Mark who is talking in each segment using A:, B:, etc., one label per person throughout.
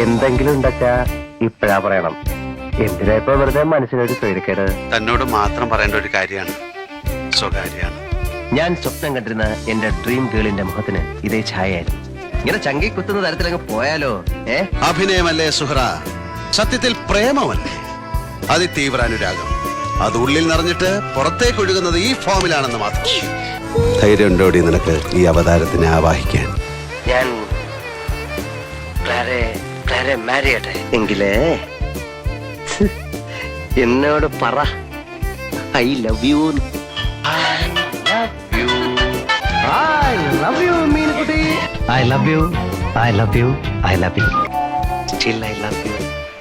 A: എന്തെങ്കിലും ഉണ്ടച്ചാ ഇപ്പഴാ പറയണം. എന്തിനാ ഇപ്പൊ വെറുതെ മനസ്സിനൊരു സ്വൈരക്കേട്?
B: തന്നോട് മാത്രം പറയേണ്ട ഒരു കാര്യമാണ്, സ്വകാര്യാണ്.
A: ഞാൻ സ്വപ്നം കണ്ടിരുന്ന എന്റെ ഡ്രീം ഗേളിന്റെ മുഖത്തിന് ഇതേ ഛായായിരുന്നു. ഇങ്ങനെ ചങ്കി കുത്തുന്ന തരത്തിലങ്ങ് പോയാലോ?
B: അഭിനയമല്ലേ സുഹ്റ, സത്യത്തിൽ പ്രേമമല്ലേ, അതിതീവ്ര അനുരാഗം. അത് ഉള്ളിൽ നിറഞ്ഞിട്ട് പുറത്തേക്ക് ഒഴുകുന്നത് ഈ ഫോമിലാണെന്ന് മാത്രം. ധൈര്യം ഉണ്ടോടി നിനക്ക് ഈ അവതാരത്തിനെ ആവാഹിക്കാൻ?
A: ഞാൻ ക്ലാരെ മാരി ചെയ്യട്ടെ എങ്കിലേ എന്നോട് പറ I love you. Meenukutty, I love you, I love you, I love you, still I love you.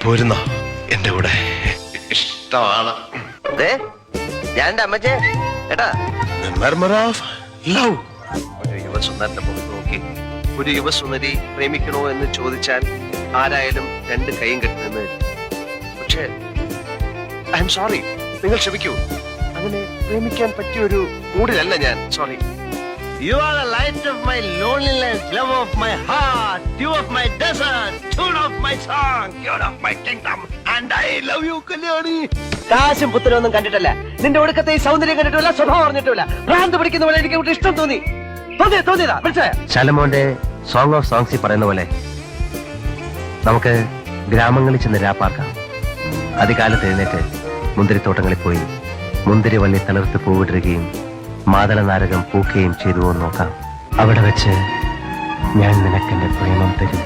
C: പോരുന്നോ എന്റെ കൂടെ? ഇഷ്ടമാണ്.
A: ഞാൻ എന്റെ അമ്മച്ചേ ഏട്ടാ. ഒരു യുവസുന്ദരന്റെ മുഖത്ത് നോക്കി ഒരു യുവസുന്ദരി പ്രേമിക്കണോ എന്ന് ചോദിച്ചാൽ ആരായാലും രണ്ട് കൈയും കെട്ടുന്നത്. പക്ഷേ ഐ എം സോറി, നിങ്ങൾ ക്ഷമിക്കൂ, അങ്ങനെ പ്രേമിക്കാൻ പറ്റിയ ഒരു മൂഡിലല്ല ഞാൻ. Sorry. You are the light of my loneliness, love of my heart, dew of my desert, tune of my song, cure of my kingdom, and I love you, Kalyani. കാശും പുത്തനൊന്നും കണ്ടിട്ടല്ല, നിന്റെ ഒടുക്കത്തെ ഈ സൗന്ദര്യം കണ്ടിട്ടില്ല, സ്വഭാവം അറിഞ്ഞിട്ടില്ല. ഭ്രാന്ത് പിടിക്കുന്ന പോലെ എനിക്ക് ഇഷ്ടം തോന്നിയതാ. മനസ്സിലായോ? ശലമോന്റെ സോങ് ഓഫ് സോങ്സിൽ പറയുന്ന പോലെ നമുക്ക് ഗ്രാമങ്ങളിൽ ചെന്ന് രാപ്പാർക്കാം. അതികാലത്ത് എഴുന്നേറ്റ് മുന്തിരിത്തോട്ടങ്ങളിൽ പോയി മുന്തിരി വള്ളി തളിർത്ത് പൂവിടുകയും മാതള നാരകം പൂക്കുകയും ചെയ്തുവോ നോക്കാം. അവിടെ വെച്ച് ഞാൻ നിനക്കെന്റെ പ്രേമം തരും.